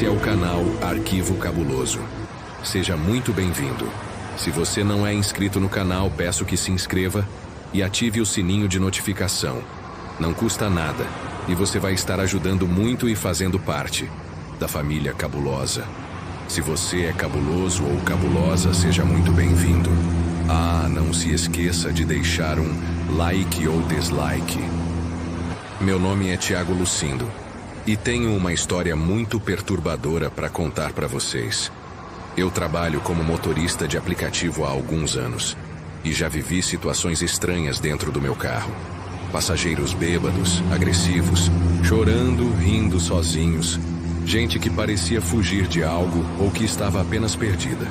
Esse é o canal Arquivo Cabuloso. Seja muito bem-vindo. Se você não é inscrito no canal, peço que se inscreva e ative o sininho de notificação. Não custa nada e você vai estar ajudando muito e fazendo parte da família cabulosa. Se você é cabuloso ou cabulosa, seja muito bem-vindo. Não se esqueça de deixar um like ou dislike. Meu nome é Thiago Lucindo e tenho uma história muito perturbadora para contar para vocês. Eu trabalho como motorista de aplicativo há alguns anos e já vivi situações estranhas dentro do meu carro. Passageiros bêbados, agressivos, chorando, rindo sozinhos. Gente que parecia fugir de algo ou que estava apenas perdida.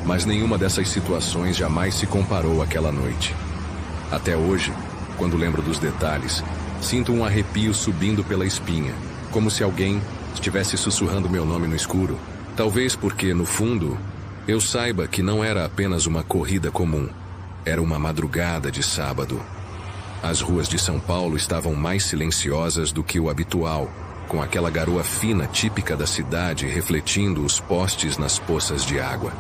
Mas nenhuma dessas situações jamais se comparou àquela noite. Até hoje, quando lembro dos detalhes, sinto um arrepio subindo pela espinha, como se alguém estivesse sussurrando meu nome no escuro. Talvez porque, no fundo, eu saiba que não era apenas uma corrida comum. Era uma madrugada de sábado. As ruas de São Paulo estavam mais silenciosas do que o habitual, com aquela garoa fina típica da cidade refletindo os postes nas poças de água.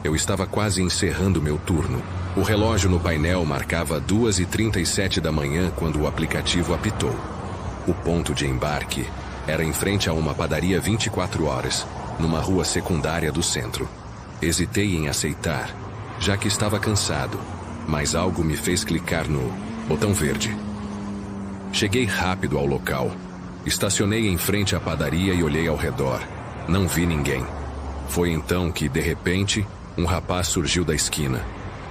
Eu estava quase encerrando meu turno. O relógio no painel marcava 2h37 da manhã quando o aplicativo apitou. O ponto de embarque era em frente a uma padaria 24 horas, numa rua secundária do centro. Hesitei em aceitar, já que estava cansado, mas algo me fez clicar no botão verde. Cheguei rápido ao local. Estacionei em frente à padaria e olhei ao redor. Não vi ninguém. Foi então que, de repente, um rapaz surgiu da esquina.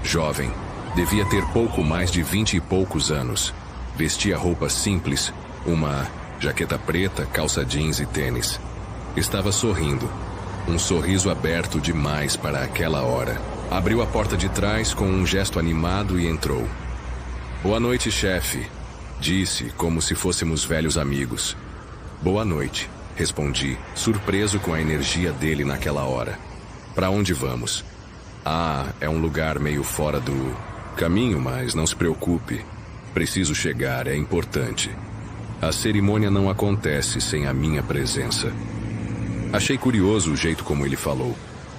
Jovem, devia ter pouco mais de 20 e poucos anos. Vestia roupas simples, uma jaqueta preta, calça jeans e tênis. Estava sorrindo. Um sorriso aberto demais para aquela hora. Abriu a porta de trás com um gesto animado e entrou. "Boa noite, chefe", disse, como se fôssemos velhos amigos. "Boa noite", respondi, surpreso com a energia dele naquela hora. "Para onde vamos?" É um lugar meio fora do caminho, mas não se preocupe. Preciso chegar, é importante. A cerimônia não acontece sem a minha presença." Achei curioso o jeito como ele falou,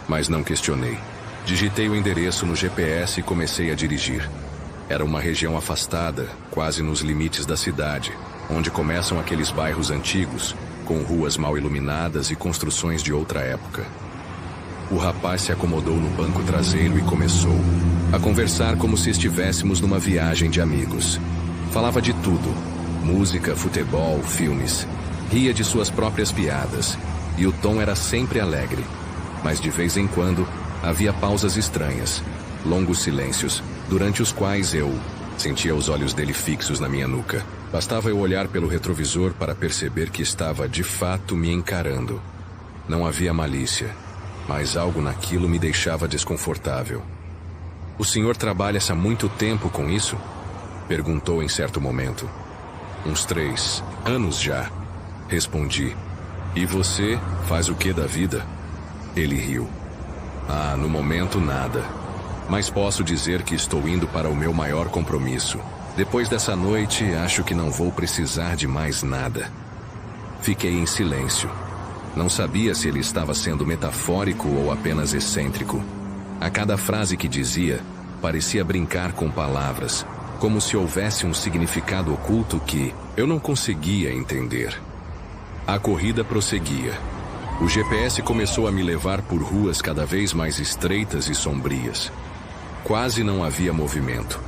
mas não questionei. Digitei o endereço no GPS e comecei a dirigir. Era uma região afastada, quase nos limites da cidade, onde começam aqueles bairros antigos, com ruas mal iluminadas e construções de outra época. O rapaz se acomodou no banco traseiro e começou a conversar como se estivéssemos numa viagem de amigos. Falava de tudo: música, futebol, filmes. Ria de suas próprias piadas, e o tom era sempre alegre. Mas de vez em quando, havia pausas estranhas, longos silêncios, durante os quais eu sentia os olhos dele fixos na minha nuca. Bastava eu olhar pelo retrovisor para perceber que estava, de fato, me encarando. Não havia malícia, mas algo naquilo me deixava desconfortável. "O senhor trabalha há muito tempo com isso?" perguntou em certo momento. "Uns 3 anos já", respondi. "E você faz o que da vida?" Ele riu. No momento nada. Mas posso dizer que estou indo para o meu maior compromisso. Depois dessa noite, acho que não vou precisar de mais nada." Fiquei em silêncio. Não sabia se ele estava sendo metafórico ou apenas excêntrico. A cada frase que dizia, parecia brincar com palavras, como se houvesse um significado oculto que eu não conseguia entender. A corrida prosseguia. O GPS começou a me levar por ruas cada vez mais estreitas e sombrias. Quase não havia movimento.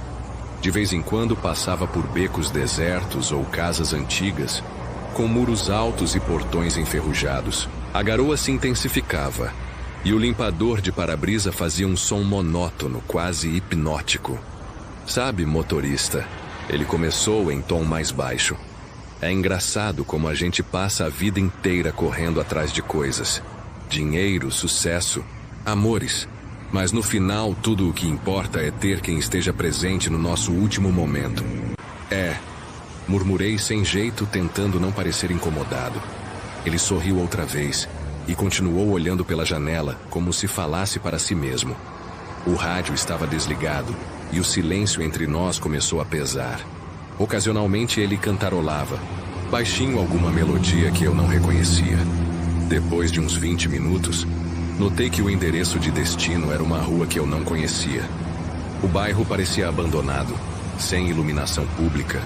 De vez em quando passava por becos desertos ou casas antigas, com muros altos e portões enferrujados. A garoa se intensificava, e o limpador de para-brisa fazia um som monótono, quase hipnótico. "Sabe, motorista", ele começou em tom mais baixo. "É engraçado como a gente passa a vida inteira correndo atrás de coisas. Dinheiro, sucesso, amores. Mas no final, tudo o que importa é ter quem esteja presente no nosso último momento." Murmurei sem jeito, tentando não parecer incomodado. Ele sorriu outra vez e continuou olhando pela janela, como se falasse para si mesmo. O rádio estava desligado e o silêncio entre nós começou a pesar. Ocasionalmente ele cantarolava, baixinho, alguma melodia que eu não reconhecia. Depois de uns 20 minutos, notei que o endereço de destino era uma rua que eu não conhecia. O bairro parecia abandonado, sem iluminação pública,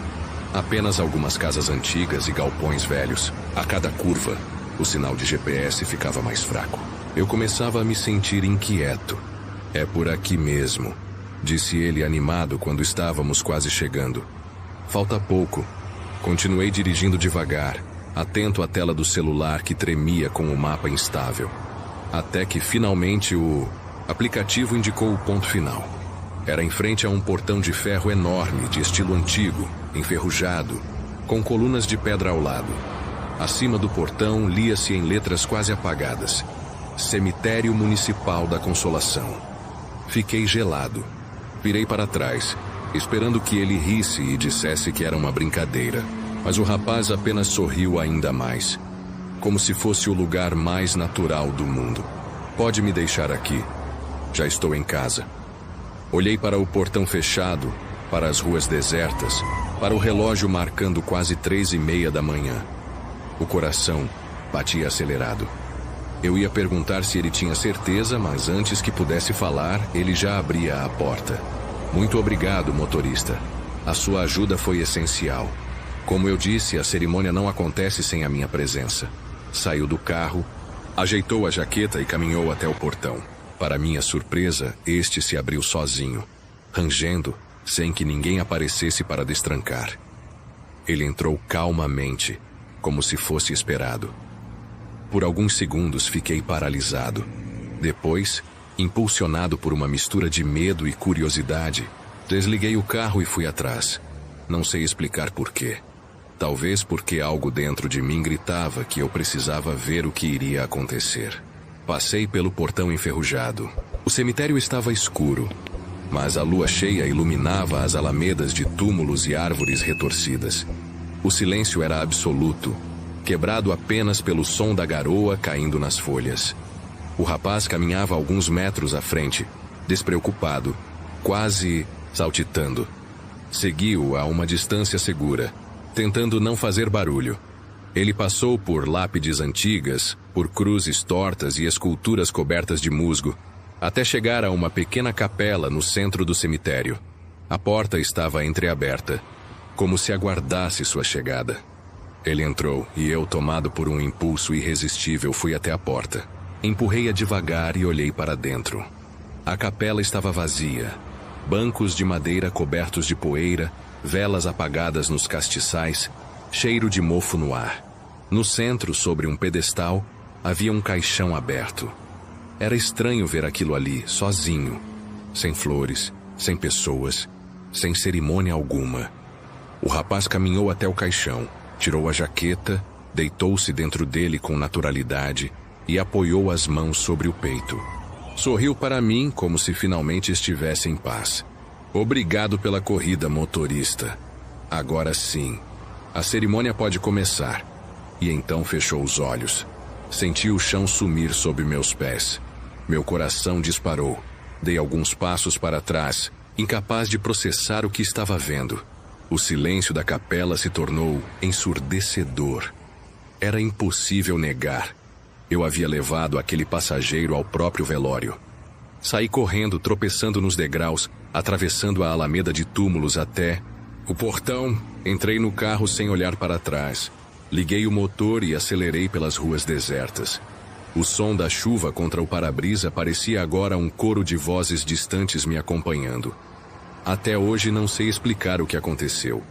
apenas algumas casas antigas e galpões velhos. A cada curva, o sinal de GPS ficava mais fraco. Eu começava a me sentir inquieto. É por aqui mesmo, disse ele animado quando estávamos quase chegando. Falta pouco. Continuei dirigindo devagar, atento à tela do celular que tremia com o mapa instável. Até que finalmente o aplicativo indicou o ponto final. Era em frente a um portão de ferro enorme, de estilo antigo, enferrujado, com colunas de pedra ao lado. Acima do portão lia-se em letras quase apagadas: Cemitério Municipal da Consolação. Fiquei gelado. Virei para trás, esperando que ele risse e dissesse que era uma brincadeira. Mas o rapaz apenas sorriu ainda mais, como se fosse o lugar mais natural do mundo. Pode me deixar aqui. Já estou em casa. Olhei para o portão fechado, para as ruas desertas, para o relógio marcando quase 3:30 da manhã. O coração batia acelerado. Eu ia perguntar se ele tinha certeza, mas antes que pudesse falar, ele já abria a porta. Muito obrigado, motorista. A sua ajuda foi essencial. Como eu disse, a cerimônia não acontece sem a minha presença. Saiu do carro, ajeitou a jaqueta e caminhou até o portão. Para minha surpresa, este se abriu sozinho, rangendo, sem que ninguém aparecesse para destrancar. Ele entrou calmamente, como se fosse esperado. Por alguns segundos fiquei paralisado. Depois, impulsionado por uma mistura de medo e curiosidade, desliguei o carro e fui atrás. Não sei explicar porquê. Talvez porque algo dentro de mim gritava que eu precisava ver o que iria acontecer. Passei pelo portão enferrujado. O cemitério estava escuro, mas a lua cheia iluminava as alamedas de túmulos e árvores retorcidas. O silêncio era absoluto, quebrado apenas pelo som da garoa caindo nas folhas. O rapaz caminhava alguns metros à frente, despreocupado, quase saltitando. Segui-o a uma distância segura, tentando não fazer barulho. Ele passou por lápides antigas, por cruzes tortas e esculturas cobertas de musgo, até chegar a uma pequena capela no centro do cemitério. A porta estava entreaberta, como se aguardasse sua chegada. Ele entrou e eu, tomado por um impulso irresistível, fui até a porta. Empurrei-a devagar e olhei para dentro. A capela estava vazia. Bancos de madeira cobertos de poeira, velas apagadas nos castiçais, cheiro de mofo no ar. No centro, sobre um pedestal, havia um caixão aberto. Era estranho ver aquilo ali, sozinho, sem flores, sem pessoas, sem cerimônia alguma. O rapaz caminhou até o caixão, tirou a jaqueta, deitou-se dentro dele com naturalidade e apoiou as mãos sobre o peito. Sorriu para mim como se finalmente estivesse em paz. Obrigado pela corrida, motorista. Agora sim, a cerimônia pode começar. E então fechou os olhos. Senti o chão sumir sob meus pés. Meu coração disparou. Dei alguns passos para trás, incapaz de processar o que estava vendo. O silêncio da capela se tornou ensurdecedor. Era impossível negar. Eu havia levado aquele passageiro ao próprio velório. Saí correndo, tropeçando nos degraus, atravessando a alameda de túmulos até o portão. Entrei no carro sem olhar para trás. Liguei o motor e acelerei pelas ruas desertas. O som da chuva contra o para-brisa parecia agora um coro de vozes distantes me acompanhando. Até hoje não sei explicar o que aconteceu.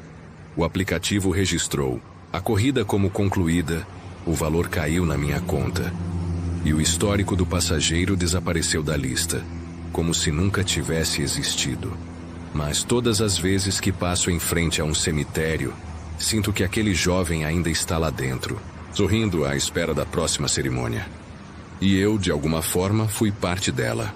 O aplicativo registrou a corrida como concluída, o valor caiu na minha conta. E o histórico do passageiro desapareceu da lista, como se nunca tivesse existido. Mas todas as vezes que passo em frente a um cemitério, sinto que aquele jovem ainda está lá dentro, sorrindo à espera da próxima cerimônia. E eu, de alguma forma, fui parte dela.